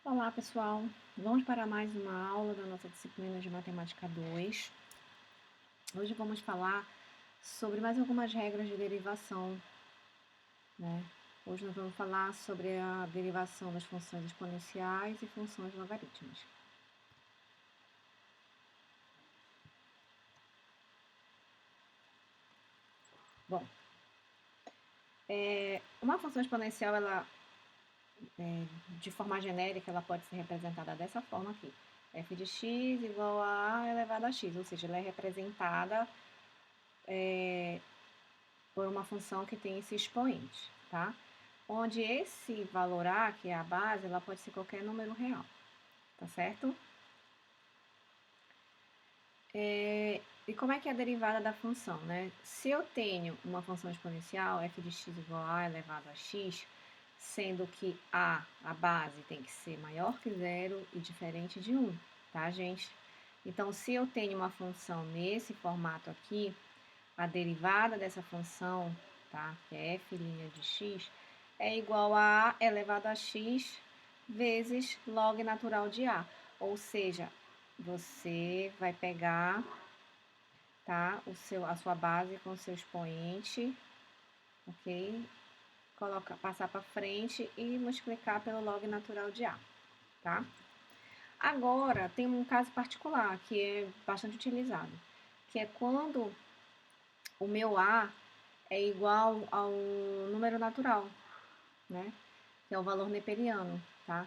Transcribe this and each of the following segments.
Olá, pessoal! Vamos para mais uma aula da nossa disciplina de Matemática 2. Hoje vamos falar sobre mais algumas regras de derivação, né? Hoje nós vamos falar sobre a derivação das funções exponenciais e funções logarítmicas. Bom, uma função exponencial, de forma genérica, ela pode ser representada dessa forma aqui. F de x igual a elevado a x, ou seja, ela é representada por uma função que tem esse expoente, tá? Onde esse valor a, que é a base, ela pode ser qualquer número real, tá certo? E como é que é a derivada da função, né? Se eu tenho uma função exponencial, f de x igual a elevado a x, sendo que a base, tem que ser maior que zero e diferente de 1, tá, gente? Então, se eu tenho uma função nesse formato aqui, a derivada dessa função, tá, que é f' de x, é igual a elevado a x vezes log natural de a. Ou seja, você vai pegar, tá, a sua base com o seu expoente, ok? Passar para frente e multiplicar pelo log natural de a, tá? Agora, tem um caso particular que é bastante utilizado, que é quando o meu a é igual ao número natural, né? Que é o valor neperiano, tá?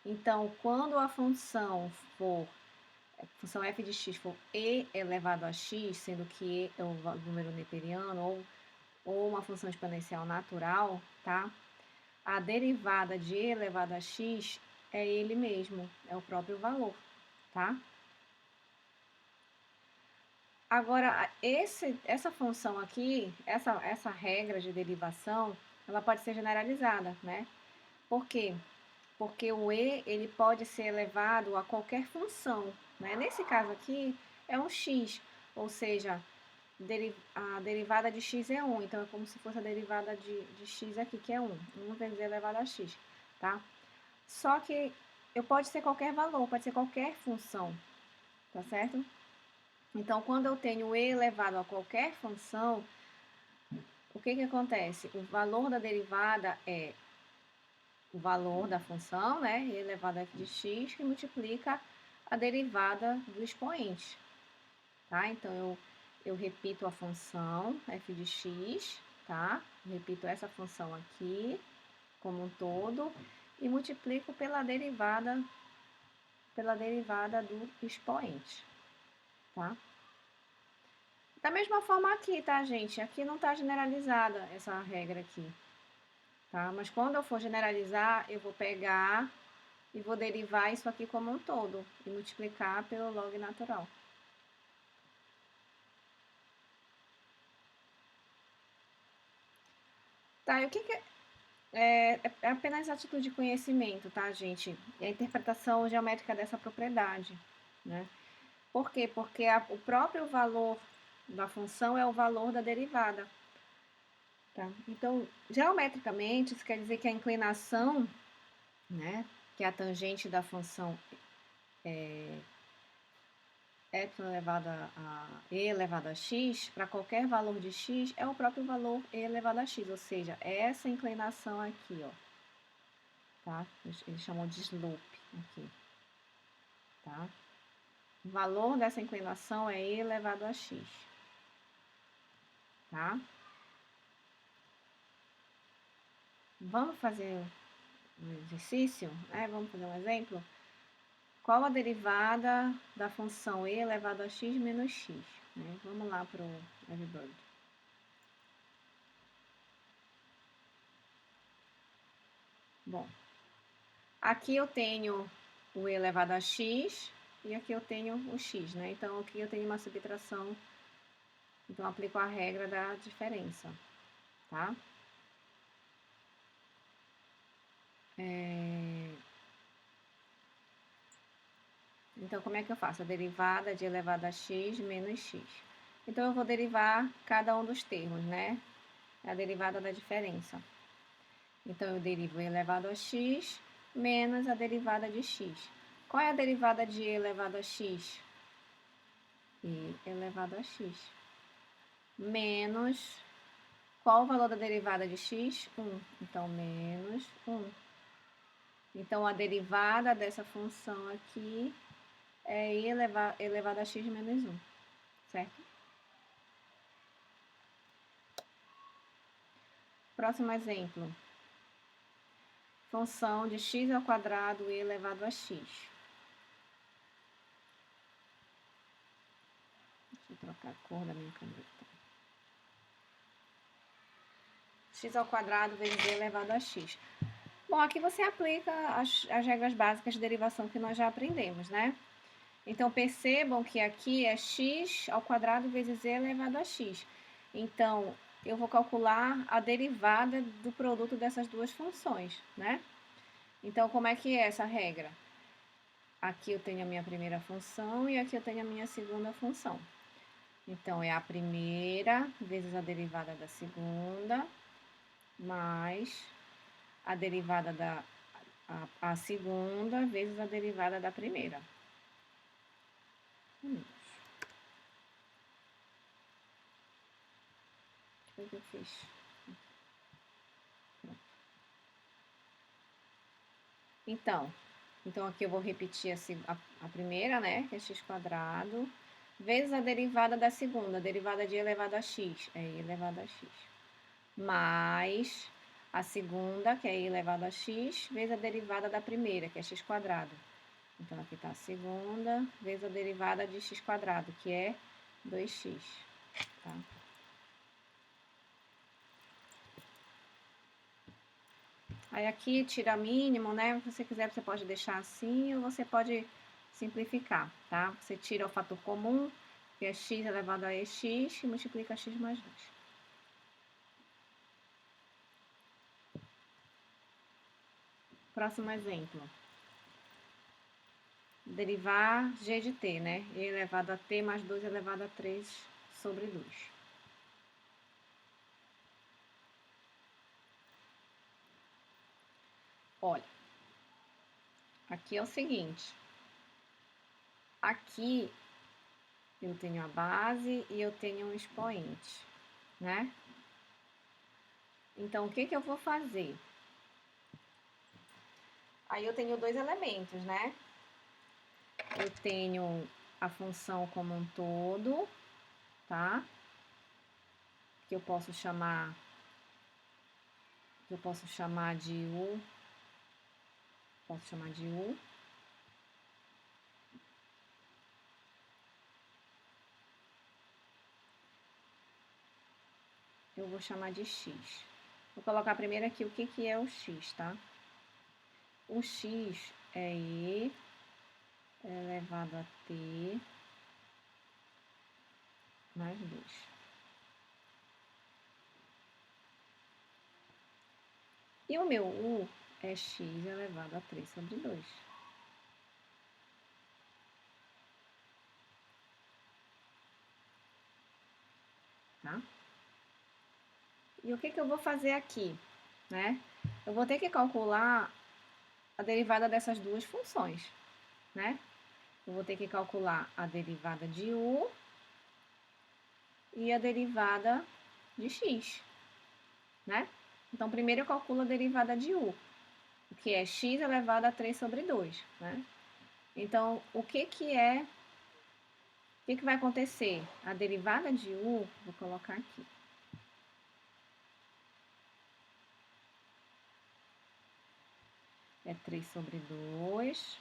Então, quando a função função f de x for e elevado a x, sendo que e é o número neperiano, ou uma função exponencial natural, tá? A derivada de e elevado a x é ele mesmo, é o próprio valor, tá? Agora, essa função aqui, essa regra de derivação, ela pode ser generalizada, né? Por quê? Porque o e, ele pode ser elevado a qualquer função, né? Nesse caso aqui, é um x, ou seja, a derivada de x é 1, então é como se fosse a derivada de x aqui, que é 1 vezes e elevado a x, tá? Só que pode ser qualquer valor, pode ser qualquer função, tá certo? Então, quando eu tenho e elevado a qualquer função, o que acontece? O valor da derivada é o valor da função, né, e elevado a f de x, que multiplica a derivada do expoente, tá? Então, eu repito a função f de x, tá? Repito essa função aqui, como um todo, e multiplico pela derivada do expoente, tá? Da mesma forma aqui, tá, gente? Aqui não tá generalizada essa regra aqui, tá? Mas quando eu for generalizar, eu vou pegar e vou derivar isso aqui como um todo e multiplicar pelo log natural. Tá, e o que é apenas a título de conhecimento, tá, gente? É a interpretação geométrica dessa propriedade, né? Por quê? Porque o próprio valor da função é o valor da derivada, tá? Então, geometricamente, isso quer dizer que a inclinação, né, que é a tangente da função e elevado a x, para qualquer valor de x, é o próprio valor e elevado a x, ou seja, é essa inclinação aqui, ó, tá? Eles chamam de slope aqui, tá? O valor dessa inclinação é e elevado a x, tá? Vamos fazer um exercício, né? Vamos fazer um exemplo? Qual a derivada da função e elevado a x menos x? Né? Vamos lá para o Everbird. Bom, aqui eu tenho o e elevado a x e aqui eu tenho o x, né? Então, aqui eu tenho uma subtração, então eu aplico a regra da diferença, tá? Então, como é que eu faço? A derivada de elevado a x menos x. Então, eu vou derivar cada um dos termos, né? É a derivada da diferença. Então, eu derivo e elevado a x menos a derivada de x. Qual é a derivada de e elevado a x? E elevado a x. Menos, qual o valor da derivada de x? 1. Então, menos 1. Então, a derivada dessa função aqui é e elevado a x menos 1, certo? Próximo exemplo. Função de x ao quadrado e elevado a x. Deixa eu trocar a cor da minha caneta. X ao quadrado vezes e elevado a x. Bom, aqui você aplica as regras básicas de derivação que nós já aprendemos, né? Então, percebam que aqui é x ao quadrado vezes e elevado a x. Então, eu vou calcular a derivada do produto dessas duas funções, né? Então, como é que é essa regra? Aqui eu tenho a minha primeira função e aqui eu tenho a minha segunda função. Então, é a primeira vezes a derivada da segunda, mais a derivada da a segunda vezes a derivada da primeira. O que eu fiz? Então aqui eu vou repetir a primeira, né, que é x quadrado, vezes a derivada da segunda, a derivada de e elevado a x, é e elevado a x, mais a segunda, que é e elevado a x, vezes a derivada da primeira, que é x quadrado. Então, aqui está a segunda, vezes a derivada de x quadrado, que é 2x, tá? Aí aqui tira mínimo, né? Se você quiser, você pode deixar assim ou você pode simplificar, tá? Você tira o fator comum, que é x elevado a ex, e multiplica x mais 2. Próximo exemplo. Derivar g de t, né? E elevado a t mais 2 elevado a 3 sobre 2. Olha, aqui é o seguinte. Aqui eu tenho a base e eu tenho um expoente, né? Então, o que eu vou fazer? Aí eu tenho dois elementos, né? Eu tenho a função como um todo, tá? Que eu posso chamar de U. Posso chamar de U. Eu vou chamar de X. Vou colocar primeiro aqui o que é o X, tá? O X é E elevado a T mais 2. E o meu U é x elevado a 3 sobre 2. Tá? E o que eu vou fazer aqui, né? Eu vou ter que calcular a derivada dessas duas funções, né? Eu vou ter que calcular a derivada de U e a derivada de x, né? Então, primeiro eu calculo a derivada de U, que é x elevado a 3 sobre 2, né? Então, o que vai acontecer? A derivada de U, vou colocar aqui. É 3 sobre 2.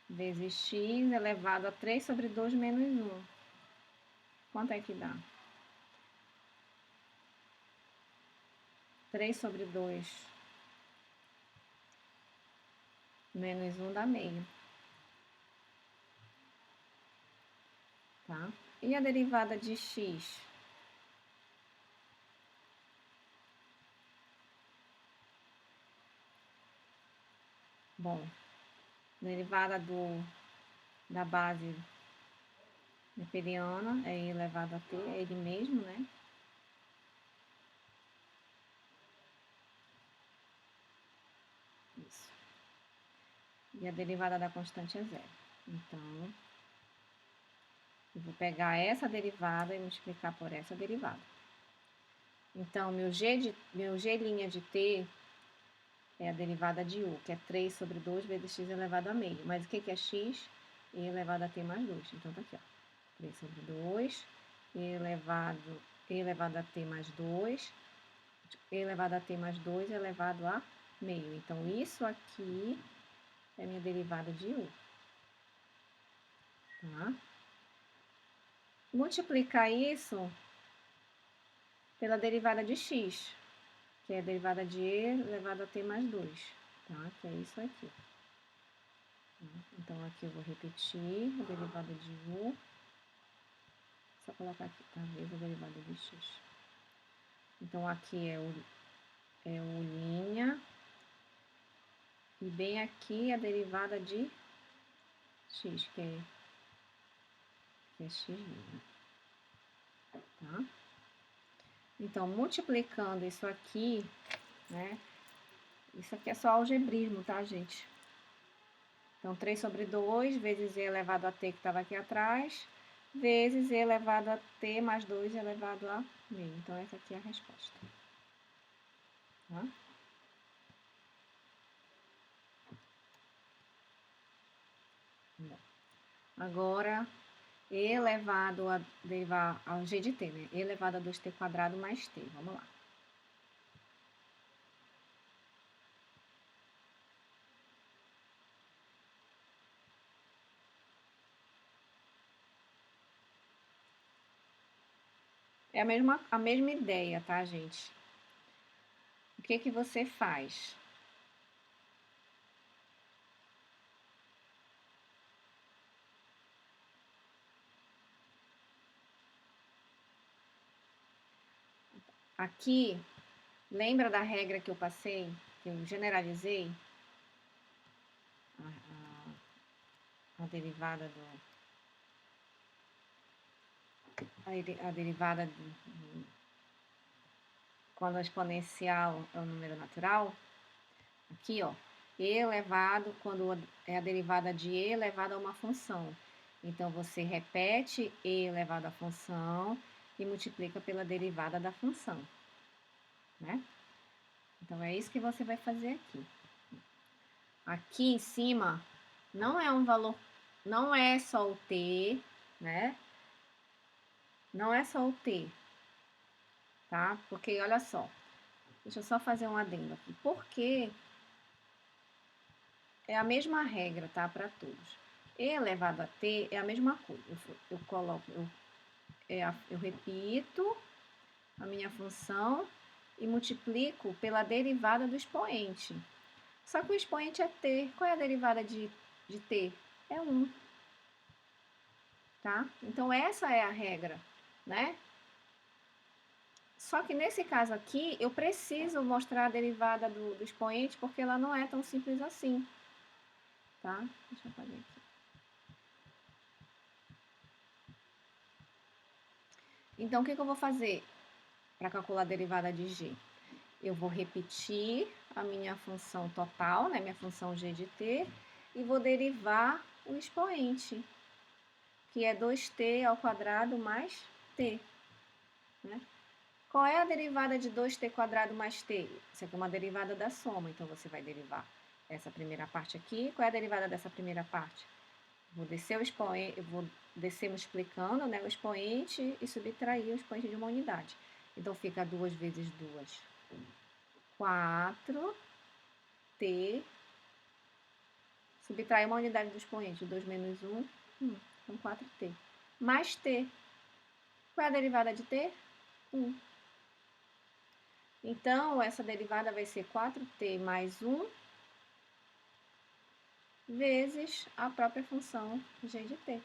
Vezes x elevado a 3 sobre 2 menos 1. Quanto é que dá? 3 sobre 2 menos 1 dá meio. Tá? E a derivada de x? Bom, derivada da base neperiana é e elevado a t, é ele mesmo, né? e a derivada da constante é zero. Então, eu vou pegar essa derivada e multiplicar por essa derivada. Então, meu g' de t é a derivada de u, que é 3 sobre 2 vezes x elevado a meio. Mas o que é x? E elevado a t mais 2. Então, tá aqui, ó. 3 sobre 2, e elevado a t mais 2, elevado a t mais 2 elevado a meio. Então, isso aqui é minha derivada de u. Tá? Multiplicar isso pela derivada de x, que é a derivada de e elevado a t mais 2, tá? Que é isso aqui. Então, aqui eu vou repetir a derivada de u. Só colocar aqui, tá? Vezes a derivada de x. Então, aqui é u', e bem aqui a derivada de x, que é x'. Tá? Então, multiplicando isso aqui, né? Isso aqui é só algebrismo, tá, gente? Então, 3 sobre 2 vezes e elevado a t, que estava aqui atrás, vezes e elevado a t mais 2 elevado a meio. Então, essa aqui é a resposta. Tá? Bom, agora, e elevado a derivar ao g de t, né? E elevado a 2t quadrado mais t. Vamos lá. É a mesma ideia, tá, gente? O que você faz? Aqui, lembra da regra que eu passei, que eu generalizei? A derivada a derivada quando a exponencial é um número natural. Aqui, ó, e elevado, quando é a derivada de e elevado a uma função. Então, você repete e elevado à função e multiplica pela derivada da função, né? Então, é isso que você vai fazer aqui. Aqui em cima, não é um valor, não é só o t, né? Não é só o t, tá? Porque, olha só, deixa eu só fazer um adendo aqui. Porque é a mesma regra, tá? Para todos. E elevado a t é a mesma coisa. Eu coloco, eu repito a minha função e multiplico pela derivada do expoente. Só que o expoente é t. Qual é a derivada de t? É 1. Tá? Então, essa é a regra, né? Só que nesse caso aqui, eu preciso mostrar a derivada do expoente, porque ela não é tão simples assim. Tá? Deixa eu fazer aqui. Então, o que eu vou fazer para calcular a derivada de g? Eu vou repetir a minha função total, né, minha função g de t, e vou derivar o expoente, que é 2t ao quadrado mais t. Né? Qual é a derivada de 2t quadrado mais t? Isso aqui é uma derivada da soma, então você vai derivar essa primeira parte aqui. Qual é a derivada dessa primeira parte? Vou descer o expoente, eu vou descer multiplicando, né, o expoente e subtrair o expoente de uma unidade. Então, fica 2 vezes 2, 4t, subtrair uma unidade do expoente, 2 menos 1, então 4t, mais t. Qual é a derivada de t? 1. Então, essa derivada vai ser 4t mais 1 vezes a própria função g de t.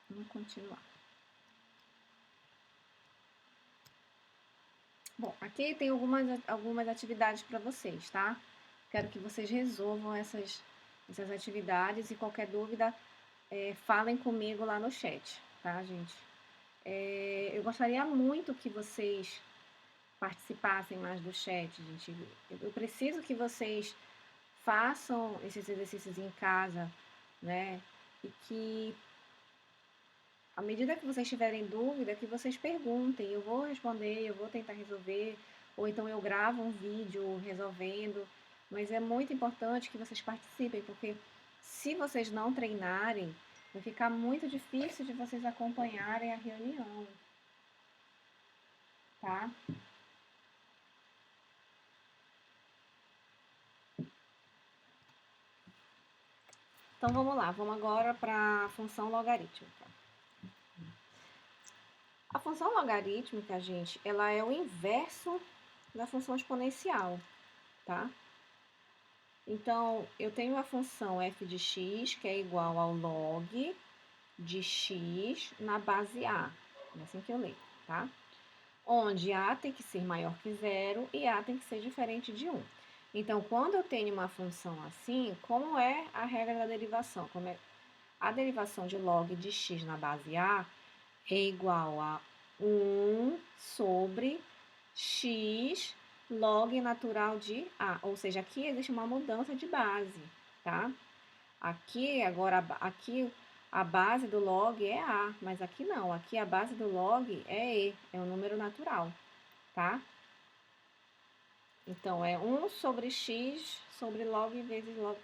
Vamos continuar. Bom, aqui tem algumas atividades para vocês, tá? Quero que vocês resolvam essas atividades e qualquer dúvida, falem comigo lá no chat, tá, gente? Eu gostaria muito que vocês participassem mais do chat, gente. Eu preciso que vocês façam esses exercícios em casa, né? E que, à medida que vocês tiverem dúvida, que vocês perguntem. Eu vou responder, eu vou tentar resolver, ou então eu gravo um vídeo resolvendo. Mas é muito importante que vocês participem, porque se vocês não treinarem, vai ficar muito difícil de vocês acompanharem a reunião, tá? Então vamos lá, vamos agora para a função logarítmica. A função logarítmica, gente, ela é o inverso da função exponencial, tá? Então, eu tenho a função f de x, que é igual ao log de x na base a. É assim que eu leio, tá? Onde a tem que ser maior que zero e a tem que ser diferente de 1. Então, quando eu tenho uma função assim, como é a regra da derivação? Como é a derivação de log de x na base a é igual a 1 sobre x log natural de a. Ou seja, aqui existe uma mudança de base, tá? Aqui, agora, aqui a base do log é a, mas aqui não. Aqui a base do log é e, é um número natural, tá? Então, é 1 sobre x sobre log vezes log...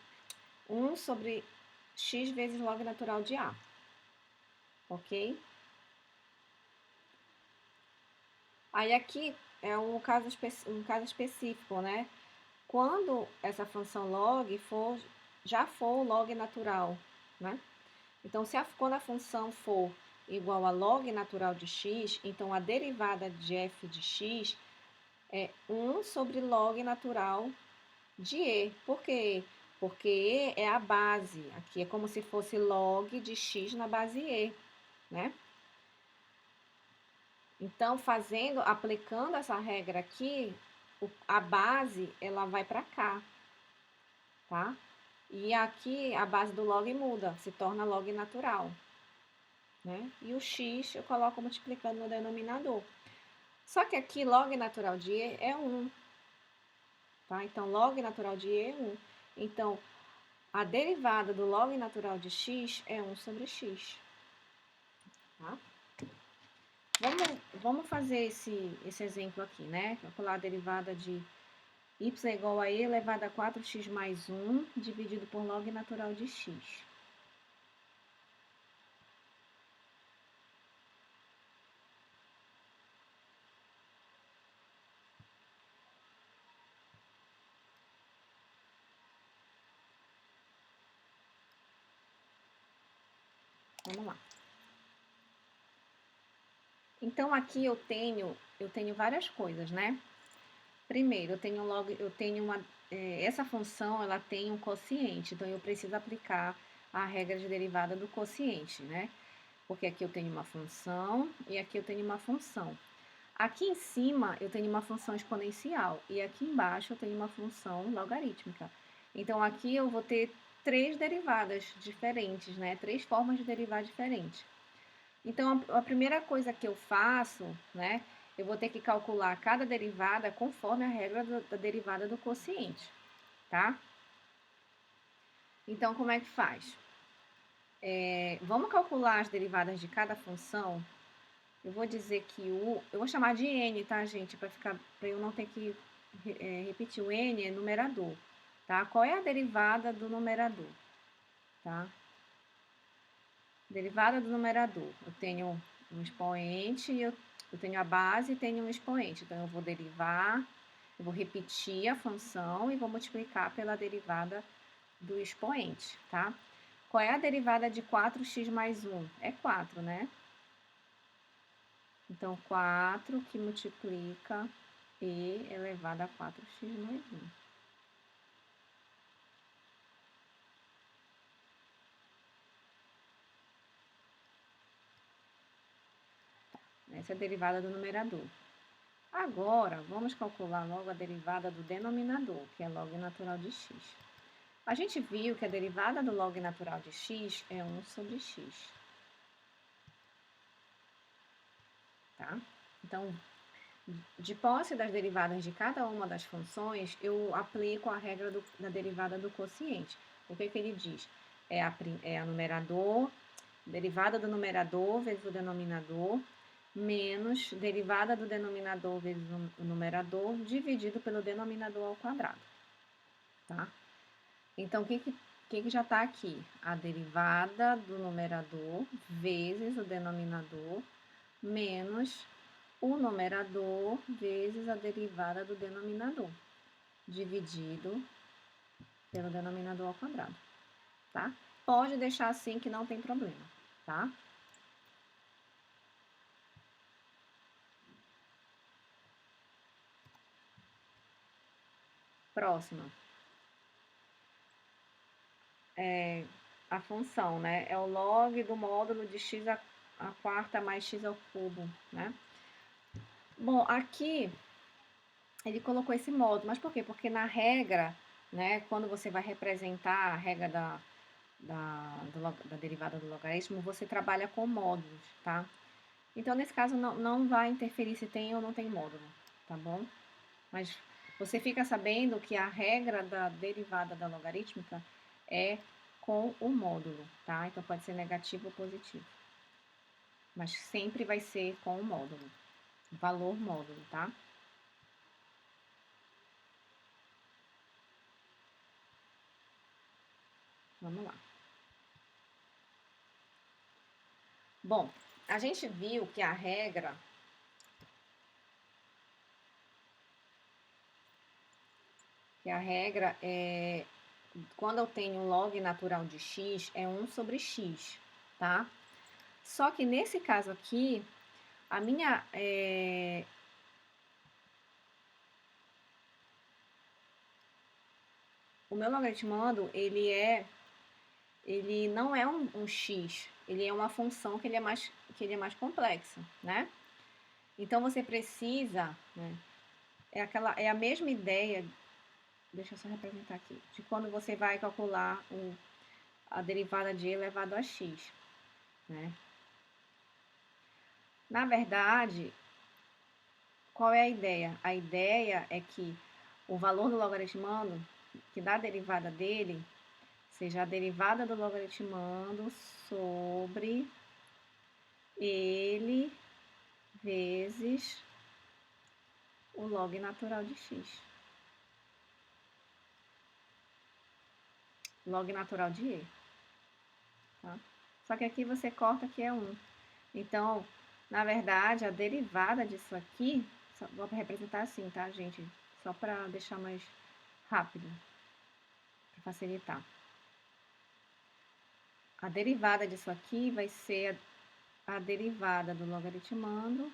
1 sobre x vezes log natural de a, ok? Aí aqui é um caso específico, né? Quando essa função log já for o log natural, né? Então, quando a função for igual a log natural de x, então a derivada de f de x é 1 sobre log natural de e. Por quê? Porque e é a base. Aqui é como se fosse log de x na base e, né? Então, aplicando essa regra aqui, a base, ela vai para cá, tá? E aqui, a base do log muda, se torna log natural, né? E o x eu coloco multiplicando no denominador. Só que aqui, log natural de e é 1, tá? Então, log natural de e é 1. Então, a derivada do log natural de x é 1 sobre x, tá? Vamos fazer esse exemplo aqui, né? Calcular a derivada de y é igual a e elevado a 4x mais 1 dividido por log natural de x. Vamos lá. Então, aqui eu tenho várias coisas, né? Primeiro, essa função, ela tem um quociente, então eu preciso aplicar a regra de derivada do quociente, né? Porque aqui eu tenho uma função e aqui eu tenho uma função. Aqui em cima eu tenho uma função exponencial e aqui embaixo eu tenho uma função logarítmica. Então, aqui eu vou ter três derivadas diferentes, né? Três formas de derivar diferentes. Então, a primeira coisa que eu faço, né? Eu vou ter que calcular cada derivada conforme a regra da derivada do quociente, tá? Então, como é que faz? Vamos calcular as derivadas de cada função. Eu vou dizer que eu vou chamar de n, tá, gente? Para eu não ter que repetir. O n é numerador, tá? Qual é a derivada do numerador, tá? Derivada do numerador. Eu tenho um expoente, eu tenho a base e tenho um expoente. Então, eu vou derivar, eu vou repetir a função e vou multiplicar pela derivada do expoente, tá? Qual é a derivada de 4x mais 1? É 4, né? Então, 4 que multiplica e elevado a 4x mais 1. Essa é a derivada do numerador. Agora, vamos calcular logo a derivada do denominador, que é log natural de x. A gente viu que a derivada do log natural de x é 1 sobre x. Tá? Então, De posse das derivadas de cada uma das funções, eu aplico a regra da derivada do quociente. O que ele diz? É a numerador, derivada do numerador vezes o denominador, menos derivada do denominador vezes o numerador, dividido pelo denominador ao quadrado. Tá? Então, o que já está aqui? A derivada do numerador vezes o denominador, menos o numerador vezes a derivada do denominador, dividido pelo denominador ao quadrado, tá? Pode deixar assim que não tem problema, tá? Próxima. A função, né? É o log do módulo de x a quarta mais x ao cubo, né? Bom, aqui ele colocou esse módulo, mas por quê? Porque na regra, né, quando você vai representar a regra da derivada do logaritmo, você trabalha com módulos, tá? Então, nesse caso, não vai interferir se tem ou não tem módulo, tá bom? Mas você fica sabendo que a regra da derivada da logarítmica é com o módulo, tá? Então, pode ser negativo ou positivo. Mas sempre vai ser com o módulo, valor módulo, tá? Vamos lá. Bom, a gente viu que a regra é quando eu tenho log natural de x é 1 sobre x, tá? Só que nesse caso aqui, a minha o meu logaritmando, ele não é um x, ele é uma função que ele é mais complexa, né? Então você precisa, né, é a mesma ideia, deixa eu só representar aqui, de quando você vai calcular a derivada de e elevado a x, né? Na verdade, qual é a ideia? A ideia é que o valor do logaritmando, que dá a derivada dele, seja a derivada do logaritmando sobre ele vezes o log natural de x. Log natural de e. Tá? Só que aqui você corta que é 1. Então, na verdade, a derivada disso aqui, vou representar assim, tá, gente? Só para deixar mais rápido, para facilitar. A derivada disso aqui vai ser a derivada do logaritmando,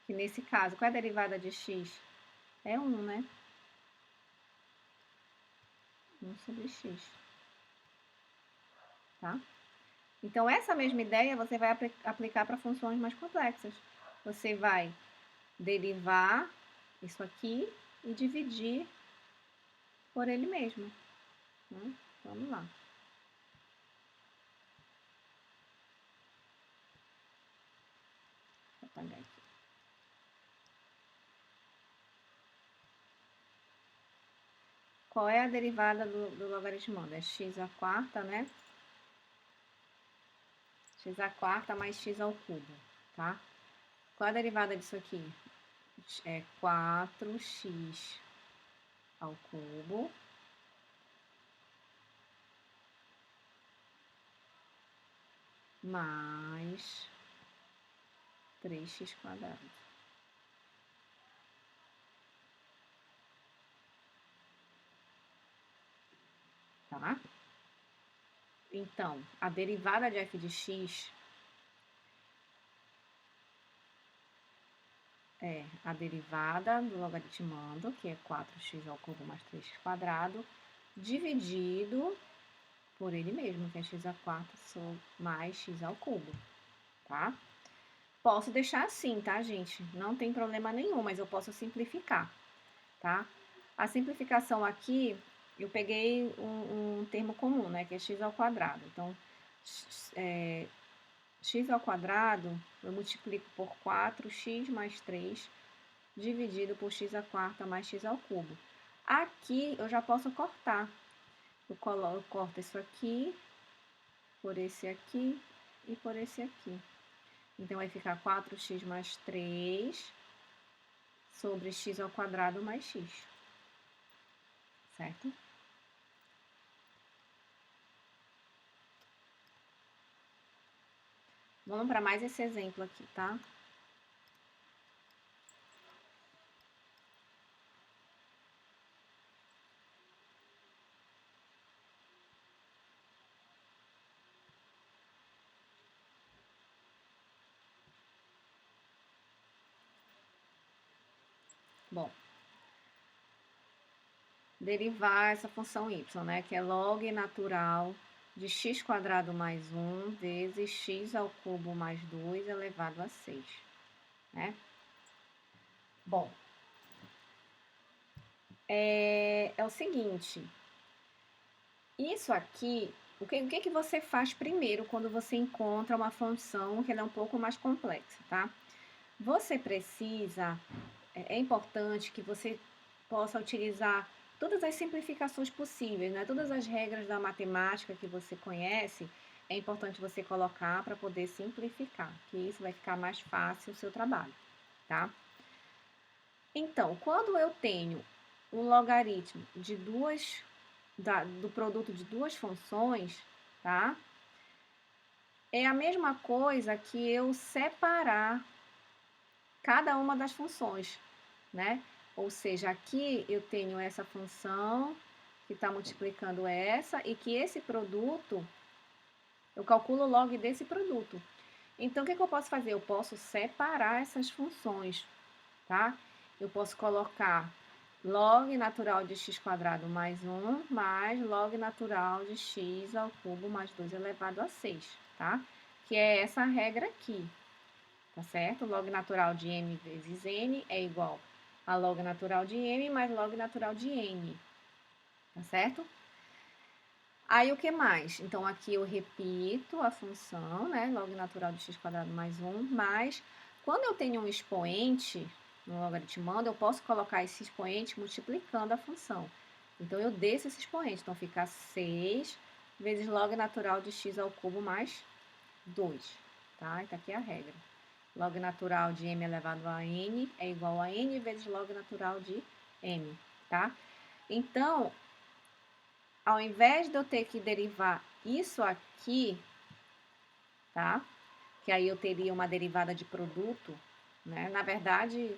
que nesse caso, qual é a derivada de x? É 1, né? 1 sobre x. Tá? Então, essa mesma ideia você vai aplicar para funções mais complexas. Você vai derivar isso aqui e dividir por ele mesmo. Né? Vamos lá. Vou apagar aqui. Qual é a derivada do logaritmando? É x à quarta, né? X à quarta mais x ao cubo, tá? Qual é a derivada disso aqui? É 4x ao cubo mais 3x quadrado. Tá? Então, a derivada de f de x é a derivada do logaritmando, que é 4x ao cubo mais 3x quadrado, dividido por ele mesmo, que é x à quarta mais x ao cubo, tá? Posso deixar assim, tá, gente? Não tem problema nenhum, mas eu posso simplificar, tá? A simplificação aqui, eu peguei um termo comum, né, que é x ao quadrado. Então, x ao quadrado, eu multiplico por 4x mais 3 dividido por x à quarta mais x ao cubo. Aqui eu já posso cortar. Eu corto isso aqui, por esse aqui e por esse aqui. Então, vai ficar 4x mais 3 sobre x ao quadrado mais x. Certo? Vamos para mais esse exemplo aqui, tá? Bom, derivar essa função y, né? Que é log natural de x quadrado mais 1 vezes x ao cubo mais 2 elevado a 6, né? Bom, é o seguinte, isso aqui, o que você faz primeiro quando você encontra uma função que ela é um pouco mais complexa, tá? Você precisa, é importante que você possa utilizar todas as simplificações possíveis, né? Todas as regras da matemática que você conhece, é importante você colocar para poder simplificar, que isso vai ficar mais fácil o seu trabalho, tá? Então, quando eu tenho um logaritmo de do produto de duas funções, tá? É a mesma coisa que eu separar cada uma das funções, né? Ou seja, aqui eu tenho essa função que está multiplicando essa e que esse produto, eu calculo log desse produto. Então, o que eu posso fazer? Eu posso separar essas funções, tá? Eu posso colocar log natural de x quadrado mais 1 mais log natural de x ao cubo mais 2 elevado a 6, tá? Que é essa regra aqui, tá certo? Log natural de m vezes n é igual a log natural de m mais log natural de n, tá certo? Aí, o que mais? Então, aqui eu repito a função, né? Log natural de x quadrado mais 1, mas quando eu tenho um expoente no logaritmando, eu posso colocar esse expoente multiplicando a função. Então, eu desço esse expoente. Então, fica 6 vezes log natural de x ao cubo mais 2, tá? Então, aqui é a regra. Log natural de m elevado a n é igual a n vezes log natural de m, tá? Então, ao invés de eu ter que derivar isso aqui, tá? Que aí eu teria uma derivada de produto, né? Na verdade,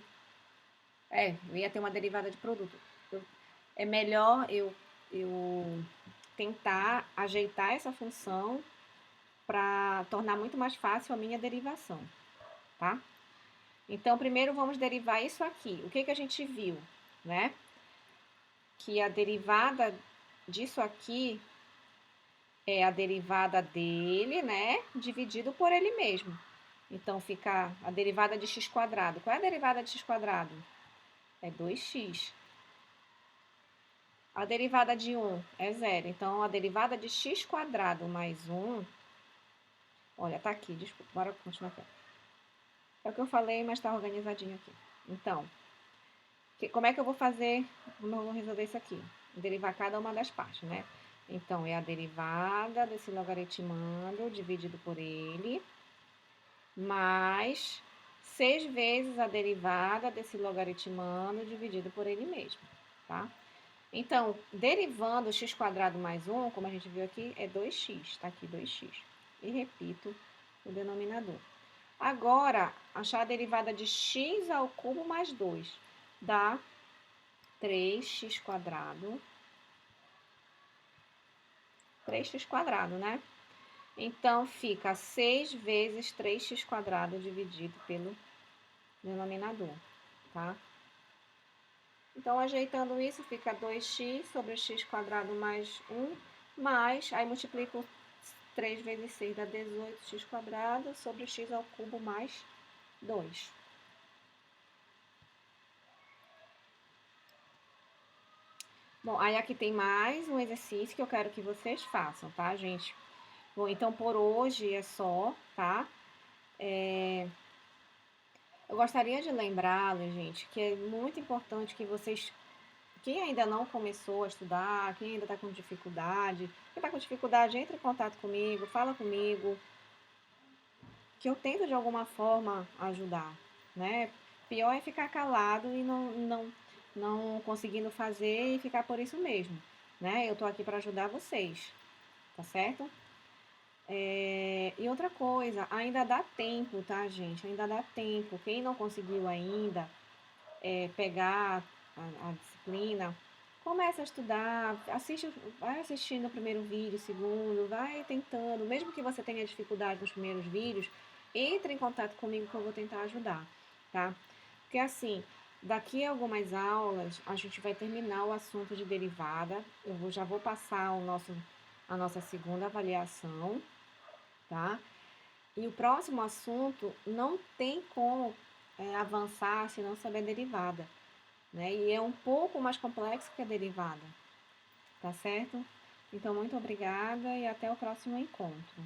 eu ia ter uma derivada de produto. É melhor eu tentar ajeitar essa função para tornar muito mais fácil a minha derivação, tá? Então, primeiro vamos derivar isso aqui. O que que a gente viu, né? Que a derivada disso aqui é a derivada dele, né, dividido por ele mesmo. Então, fica a derivada de x quadrado. Qual é a derivada de x quadrado? É 2x. A derivada de 1 é 0. Então, a derivada de x quadrado mais 1... Olha, tá aqui, desculpa, bora continuar aqui. É o que eu falei, mas tá organizadinho aqui. Então, como é que eu vou fazer, como eu vou resolver isso aqui? Derivar cada uma das partes, né? Então, é a derivada desse logaritmando dividido por ele, mais 6 vezes a derivada desse logaritmando dividido por ele mesmo, tá? Então, derivando x quadrado mais 1, como a gente viu aqui, é 2x, tá aqui 2x. E repito o denominador. Agora, achar a derivada de x ao cubo mais 2 dá 3x quadrado. 3x quadrado, né? Então, fica 6 vezes 3x quadrado dividido pelo denominador, tá? Então, ajeitando isso, fica 2x sobre x quadrado mais 1, mais, aí multiplico 3 vezes 6 dá 18x quadrado sobre x ao cubo mais 2. Bom, aí aqui tem mais um exercício que eu quero que vocês façam, tá, gente? Bom, então por hoje é só, tá? Eu gostaria de lembrá-los, gente, que é muito importante que vocês, quem ainda não começou a estudar, quem ainda está com dificuldade, quem está com dificuldade, entre em contato comigo, fala comigo, que eu tento de alguma forma ajudar, né? Pior é ficar calado e não conseguindo fazer e ficar por isso mesmo, né? Eu tô aqui para ajudar vocês, tá certo? E outra coisa, ainda dá tempo, tá, gente? Ainda dá tempo. Quem não conseguiu ainda pegar a disciplina, começa a estudar, assiste, vai assistindo o primeiro vídeo, o segundo, vai tentando, mesmo que você tenha dificuldade nos primeiros vídeos, entre em contato comigo que eu vou tentar ajudar, tá? Porque assim, daqui a algumas aulas a gente vai terminar o assunto de derivada, já vou passar a nossa segunda avaliação, tá? E o próximo assunto não tem como avançar se não saber derivada, né? E é um pouco mais complexo que a derivada, tá certo? Então, muito obrigada e até o próximo encontro.